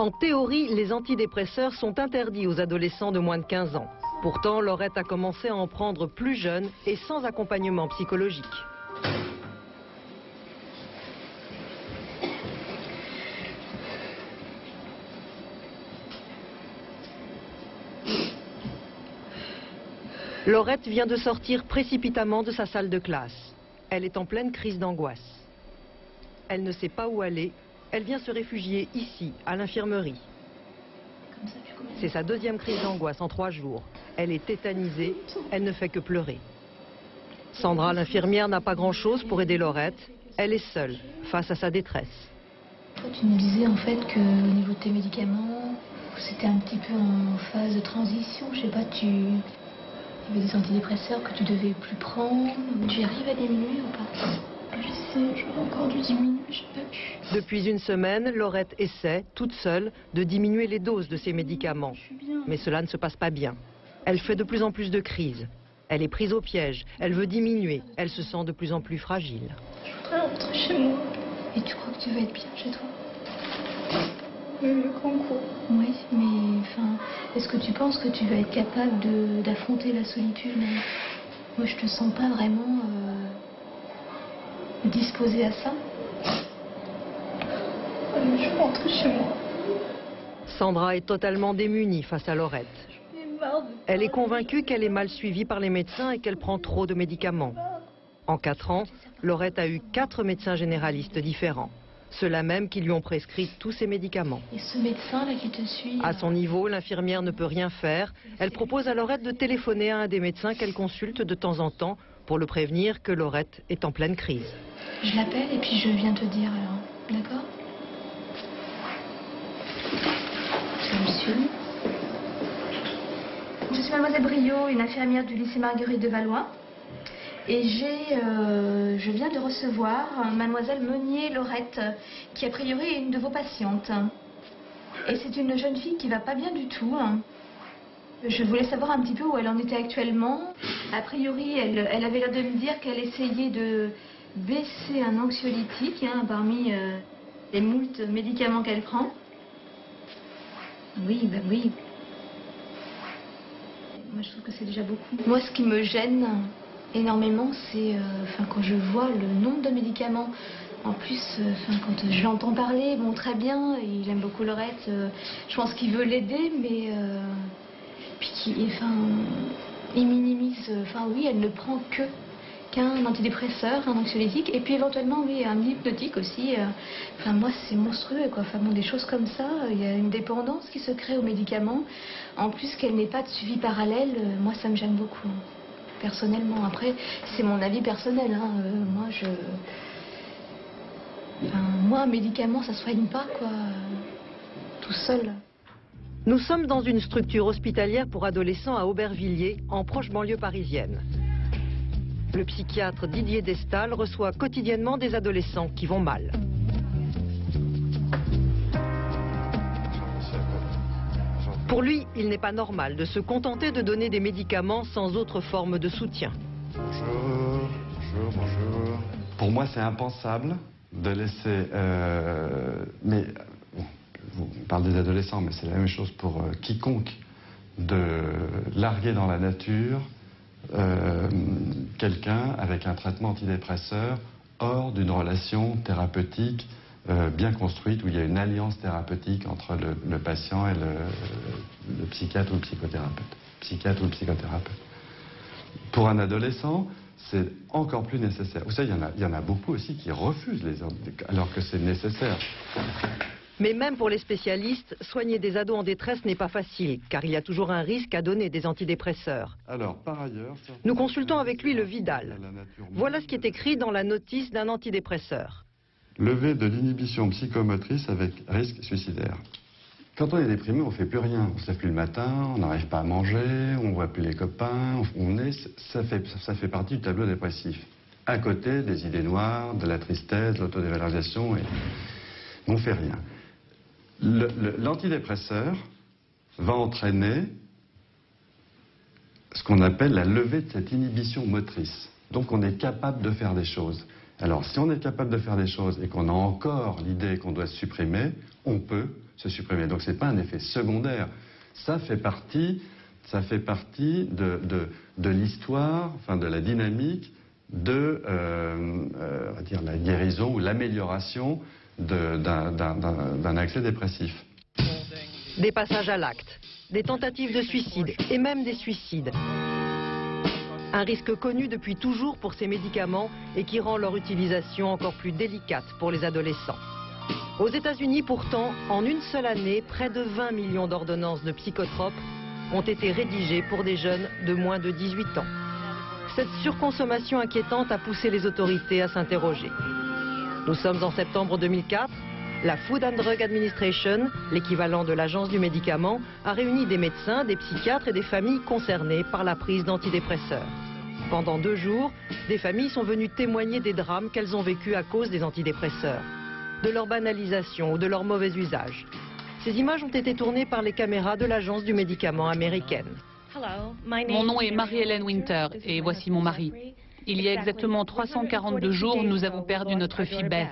En théorie, les antidépresseurs sont interdits aux adolescents de moins de 15 ans. Pourtant, Laurette a commencé à en prendre plus jeune et sans accompagnement psychologique. Laurette vient de sortir précipitamment de sa salle de classe. Elle est en pleine crise d'angoisse. Elle ne sait pas où aller. Elle vient se réfugier ici, à l'infirmerie. C'est sa deuxième crise d'angoisse en 3 jours. Elle est tétanisée, elle ne fait que pleurer. Sandra, l'infirmière, n'a pas grand-chose pour aider Laurette. Elle est seule, face à sa détresse. Toi, tu nous disais en fait qu'au niveau de tes médicaments, c'était un petit peu en phase de transition. Je sais pas, il y avait des antidépresseurs que tu devais plus prendre. Tu arrives à diminuer ou pas? J'aurais encore dû diminuer, j'ai pas pu. Depuis une semaine, Laurette essaie, toute seule, de diminuer les doses de ses médicaments. Mais cela ne se passe pas bien. Elle fait de plus en plus de crises. Elle est prise au piège, elle veut diminuer, elle se sent de plus en plus fragile. Je voudrais rentrer chez moi. Et tu crois que tu vas être bien chez toi? Le concours. Oui, mais enfin, est-ce que tu penses que tu vas être capable d'affronter la solitude? Moi, je te sens pas vraiment disposée à ça. Je vais rentrer chez moi. Sandra est totalement démunie face à Laurette. Elle est convaincue qu'elle est mal suivie par les médecins et qu'elle prend trop de médicaments. En 4 ans, Laurette a eu 4 médecins généralistes différents. Ceux-là même qui lui ont prescrit tous ses médicaments. Et ce médecin-là qui te suit... À son niveau, l'infirmière ne peut rien faire. Elle propose à Laurette de téléphoner à un des médecins qu'elle consulte de temps en temps pour le prévenir que Laurette est en pleine crise. Je l'appelle et puis je viens te dire alors. D'accord? Monsieur. Je suis mademoiselle Briot, une infirmière du lycée Marguerite de Valois. Et je viens de recevoir mademoiselle Meunier-Laurette, qui a priori est une de vos patientes. Et c'est une jeune fille qui va pas bien du tout. Je voulais savoir un petit peu où elle en était actuellement. A priori, elle avait l'air de me dire qu'elle essayait de baisser un anxiolytique parmi les moult médicaments qu'elle prend. Oui, ben oui. Moi, je trouve que c'est déjà beaucoup. Moi, ce qui me gêne énormément, c'est quand je vois le nombre de médicaments. En plus, quand je l'entends parler, bon, très bien, il aime beaucoup Laurette. Je pense qu'il veut l'aider, mais puis il minimise. Oui, elle ne prend qu'un antidépresseur, un anxiolytique, et puis éventuellement, oui, un hypnotique aussi. Moi, c'est monstrueux, quoi. Des choses comme ça. Il y a une dépendance qui se crée aux médicaments. En plus, qu'elle n'ait pas de suivi parallèle, moi, ça me gêne beaucoup. Personnellement. Après, c'est mon avis personnel. Moi, un médicament, ça soigne pas, quoi. Tout seul. Nous sommes dans une structure hospitalière pour adolescents à Aubervilliers, en proche banlieue parisienne. Le psychiatre Didier Destal reçoit quotidiennement des adolescents qui vont mal. Pour lui, il n'est pas normal de se contenter de donner des médicaments sans autre forme de soutien. Bonjour. Pour moi, c'est impensable de laisser... mais bon, on parle des adolescents, mais c'est la même chose pour quiconque, de larguer dans la nature quelqu'un avec un traitement antidépresseur hors d'une relation thérapeutique bien construite, où il y a une alliance thérapeutique entre le patient et le psychiatre ou le psychothérapeute. Pour un adolescent, c'est encore plus nécessaire. Vous savez, il y en a beaucoup aussi qui refusent alors que c'est nécessaire. Mais même pour les spécialistes, soigner des ados en détresse n'est pas facile, car il y a toujours un risque à donner des antidépresseurs. Alors, par ailleurs... Nous consultons avec lui le Vidal. Voilà ce qui est écrit dans la notice d'un antidépresseur. Levée de l'inhibition psychomotrice avec risque suicidaire. Quand on est déprimé, on ne fait plus rien. On ne se lève plus le matin, on n'arrive pas à manger, on ne voit plus les copains. Ça fait partie du tableau dépressif. À côté des idées noires, de la tristesse, de l'autodévalorisation, et on ne fait rien. L'antidépresseur va entraîner ce qu'on appelle la levée de cette inhibition motrice. Donc on est capable de faire des choses. Alors si on est capable de faire des choses et qu'on a encore l'idée qu'on doit se supprimer, on peut se supprimer. Donc ce n'est pas un effet secondaire. Ça fait partie de l'histoire, enfin de la dynamique de on va dire la guérison ou l'amélioration d'un accès dépressif. Des passages à l'acte, des tentatives de suicide et même des suicides. Un risque connu depuis toujours pour ces médicaments et qui rend leur utilisation encore plus délicate pour les adolescents. Aux États-Unis, pourtant, en une seule année, près de 20 millions d'ordonnances de psychotropes ont été rédigées pour des jeunes de moins de 18 ans. Cette surconsommation inquiétante a poussé les autorités à s'interroger. Nous sommes en septembre 2004. La Food and Drug Administration, l'équivalent de l'agence du médicament, a réuni des médecins, des psychiatres et des familles concernées par la prise d'antidépresseurs. Pendant 2 jours, des familles sont venues témoigner des drames qu'elles ont vécus à cause des antidépresseurs, de leur banalisation ou de leur mauvais usage. Ces images ont été tournées par les caméras de l'agence du médicament américaine. Mon nom est Marie-Hélène Winter et voici mon mari. Il y a exactement 342 jours, nous avons perdu notre fille Beth.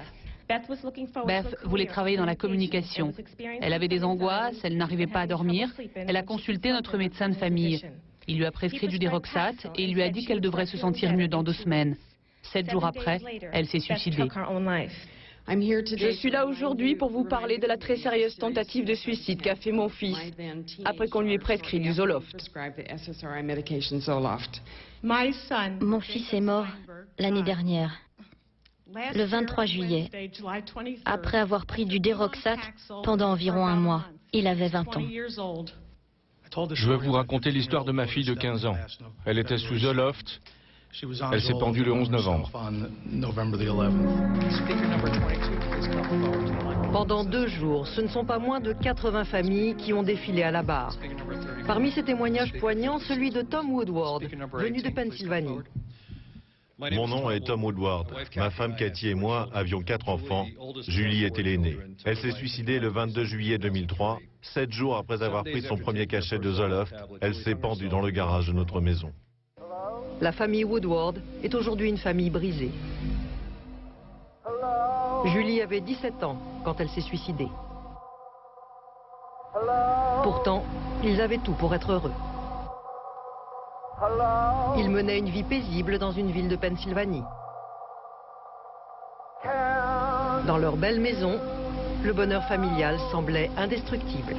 Beth voulait travailler dans la communication. Elle avait des angoisses, elle n'arrivait pas à dormir. Elle a consulté notre médecin de famille. Il lui a prescrit du Deroxate et il lui a dit qu'elle devrait se sentir mieux dans 2 semaines. 7 jours après, elle s'est suicidée. Je suis là aujourd'hui pour vous parler de la très sérieuse tentative de suicide qu'a fait mon fils après qu'on lui ait prescrit du Zoloft. Mon fils est mort l'année dernière, le 23 juillet, après avoir pris du Deroxate pendant environ 1 mois. Il avait 20 ans. Je vais vous raconter l'histoire de ma fille de 15 ans. Elle était sous Zoloft. Elle s'est pendue le 11 novembre. Pendant 2 jours, ce ne sont pas moins de 80 familles qui ont défilé à la barre. Parmi ces témoignages poignants, celui de Tom Woodward, venu de Pennsylvanie. Mon nom est Tom Woodward. Ma femme Cathy et moi avions 4 enfants. Julie était l'aînée. Elle s'est suicidée le 22 juillet 2003. 7 jours après avoir pris son premier cachet de Zoloft, elle s'est pendue dans le garage de notre maison. La famille Woodward est aujourd'hui une famille brisée. Julie avait 17 ans quand elle s'est suicidée. Pourtant, ils avaient tout pour être heureux. Ils menaient une vie paisible dans une ville de Pennsylvanie. Dans leur belle maison, le bonheur familial semblait indestructible.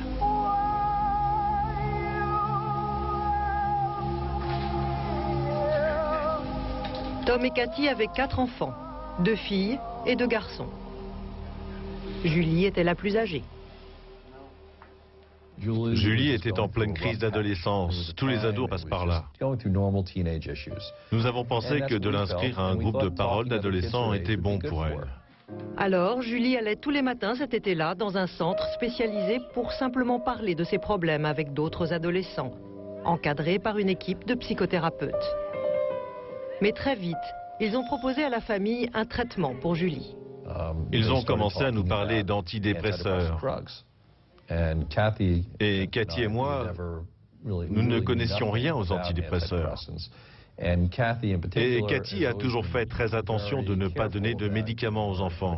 Tom et Cathy avaient 4 enfants, 2 filles et 2 garçons. Julie était la plus âgée. Julie était en pleine crise d'adolescence. Tous les ados passent par là. Nous avons pensé que de l'inscrire à un groupe de parole d'adolescents était bon pour elle. Alors, Julie allait tous les matins cet été-là dans un centre spécialisé pour simplement parler de ses problèmes avec d'autres adolescents, encadré par une équipe de psychothérapeutes. Mais très vite, ils ont proposé à la famille un traitement pour Julie. Ils ont commencé à nous parler d'antidépresseurs. Et Cathy et moi, nous ne connaissions rien aux antidépresseurs. Et Cathy a toujours fait très attention de ne pas donner de médicaments aux enfants,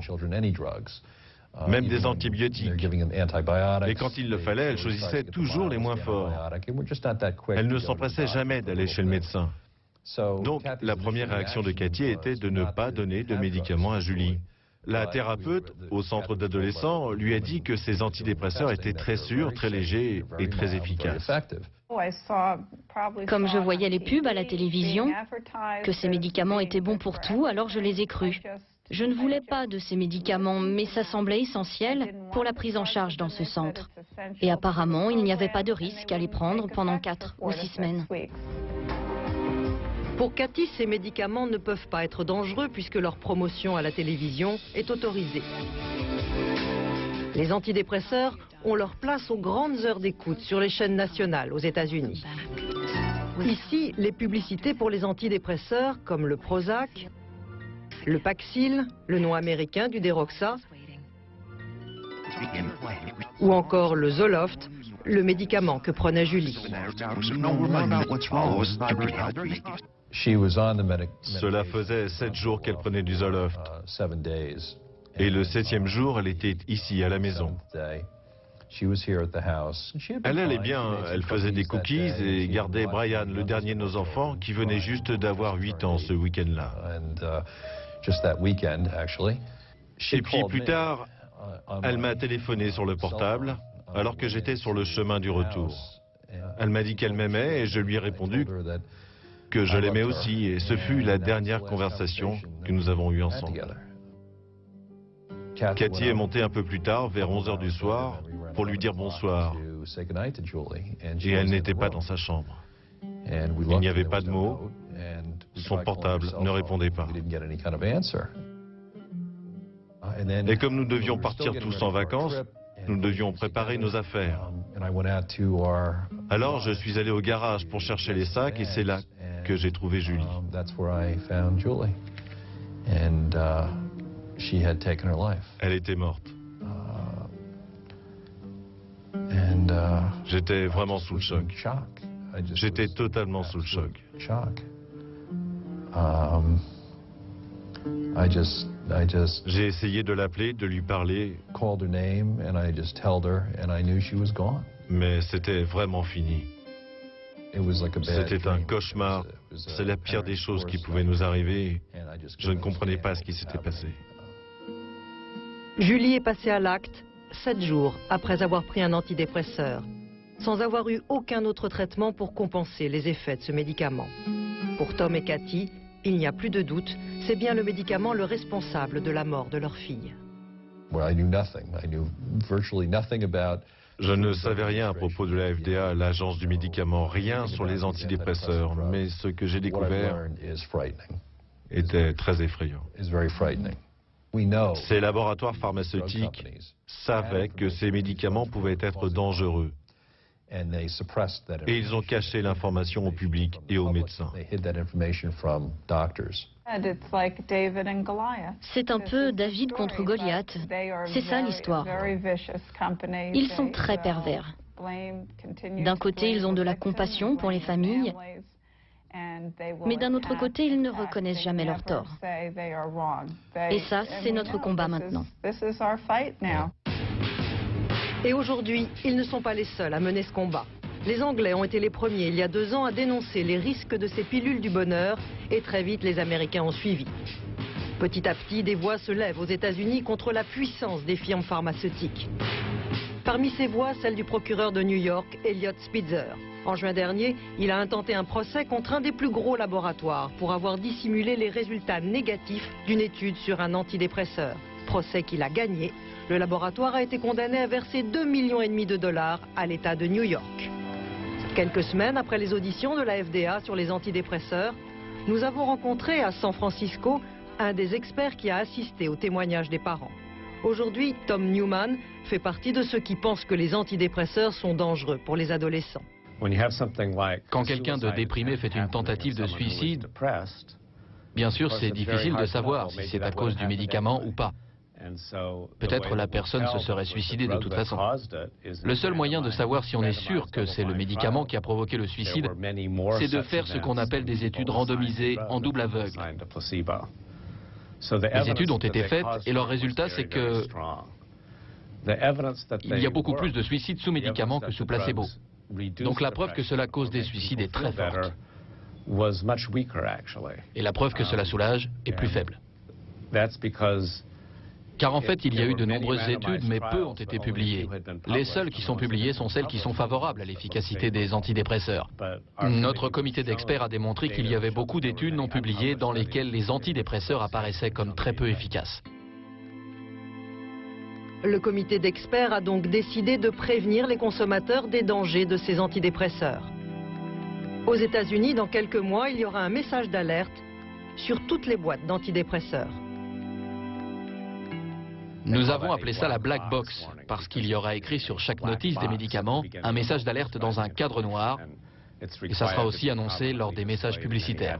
même des antibiotiques. Et quand il le fallait, elle choisissait toujours les moins forts. Elle ne s'empressait jamais d'aller chez le médecin. Donc, la première réaction de Cathy était de ne pas donner de médicaments à Julie. La thérapeute au centre d'adolescents lui a dit que ces antidépresseurs étaient très sûrs, très légers et très efficaces. Comme je voyais les pubs à la télévision, que ces médicaments étaient bons pour tout, alors je les ai crus. Je ne voulais pas de ces médicaments, mais ça semblait essentiel pour la prise en charge dans ce centre. Et apparemment, il n'y avait pas de risque à les prendre pendant 4 ou 6 semaines. Pour Cathy, ces médicaments ne peuvent pas être dangereux puisque leur promotion à la télévision est autorisée. Les antidépresseurs ont leur place aux grandes heures d'écoute sur les chaînes nationales aux États-Unis. Ici, les publicités pour les antidépresseurs comme le Prozac, le Paxil, le nom américain du Deroxate, ou encore le Zoloft, le médicament que prenait Julie. Cela faisait 7 jours qu'elle prenait du Zoloft. Et le 7e jour, elle était ici, à la maison. Elle allait bien, elle faisait des cookies et gardait Brian, le dernier de nos enfants, qui venait juste d'avoir 8 ans ce week-end-là. Et puis plus tard, elle m'a téléphoné sur le portable, alors que j'étais sur le chemin du retour. Elle m'a dit qu'elle m'aimait et je lui ai répondu que je l'aimais aussi, et ce fut la dernière conversation que nous avons eue ensemble. Cathy est montée un peu plus tard, vers 11h du soir, pour lui dire bonsoir. Et elle n'était pas dans sa chambre. Il n'y avait pas de mots. Son portable ne répondait pas. Et comme nous devions partir tous en vacances, nous devions préparer nos affaires. Alors je suis allé au garage pour chercher les sacs et c'est là que j'ai trouvé Julie. Elle était morte. J'étais vraiment sous le choc. J'étais totalement sous le choc. J'ai essayé de l'appeler, de lui parler, mais c'était vraiment fini. C'était un cauchemar. C'est la pire des choses qui pouvaient nous arriver. Je ne comprenais pas ce qui s'était passé. Julie est passée à l'acte 7 jours après avoir pris un antidépresseur, sans avoir eu aucun autre traitement pour compenser les effets de ce médicament. Pour Tom et Cathy, il n'y a plus de doute, c'est bien le médicament le responsable de la mort de leur fille. Je ne savais rien à propos de la FDA, l'agence du médicament, rien sur les antidépresseurs, mais ce que j'ai découvert était très effrayant. Ces laboratoires pharmaceutiques savaient que ces médicaments pouvaient être dangereux. Et ils ont caché l'information au public et aux médecins. C'est un peu David contre Goliath. C'est ça l'histoire. Ils sont très pervers. D'un côté, ils ont de la compassion pour les familles, mais d'un autre côté, ils ne reconnaissent jamais leur tort. Et ça, c'est notre combat maintenant. Et aujourd'hui, ils ne sont pas les seuls à mener ce combat. Les Anglais ont été les premiers, il y a 2 ans, à dénoncer les risques de ces pilules du bonheur, et très vite, les Américains ont suivi. Petit à petit, des voix se lèvent aux États-Unis contre la puissance des firmes pharmaceutiques. Parmi ces voix, celle du procureur de New York, Elliot Spitzer. En juin dernier, il a intenté un procès contre un des plus gros laboratoires pour avoir dissimulé les résultats négatifs d'une étude sur un antidépresseur. Procès qu'il a gagné. Le laboratoire a été condamné à verser 2,5 millions de dollars à l'État de New York. Quelques semaines après les auditions de la FDA sur les antidépresseurs, nous avons rencontré à San Francisco un des experts qui a assisté au témoignage des parents. Aujourd'hui, Tom Newman fait partie de ceux qui pensent que les antidépresseurs sont dangereux pour les adolescents. Quand quelqu'un de déprimé fait une tentative de suicide, bien sûr c'est difficile de savoir si c'est à cause du médicament ou pas. Peut-être la personne se serait suicidée de toute façon. Le seul moyen de savoir si on est sûr que c'est le médicament qui a provoqué le suicide, c'est de faire ce qu'on appelle des études randomisées en double aveugle. Les études ont été faites et leur résultat c'est que il y a beaucoup plus de suicides sous médicaments que sous placebo. Donc la preuve que cela cause des suicides est très forte. Et la preuve que cela soulage est plus faible. Car en fait, il y a eu de nombreuses études, mais peu ont été publiées. Les seules qui sont publiées sont celles qui sont favorables à l'efficacité des antidépresseurs. Notre comité d'experts a démontré qu'il y avait beaucoup d'études non publiées dans lesquelles les antidépresseurs apparaissaient comme très peu efficaces. Le comité d'experts a donc décidé de prévenir les consommateurs des dangers de ces antidépresseurs. Aux États-Unis, dans quelques mois, il y aura un message d'alerte sur toutes les boîtes d'antidépresseurs. Nous avons appelé ça la black box, parce qu'il y aura écrit sur chaque notice des médicaments un message d'alerte dans un cadre noir, et ça sera aussi annoncé lors des messages publicitaires.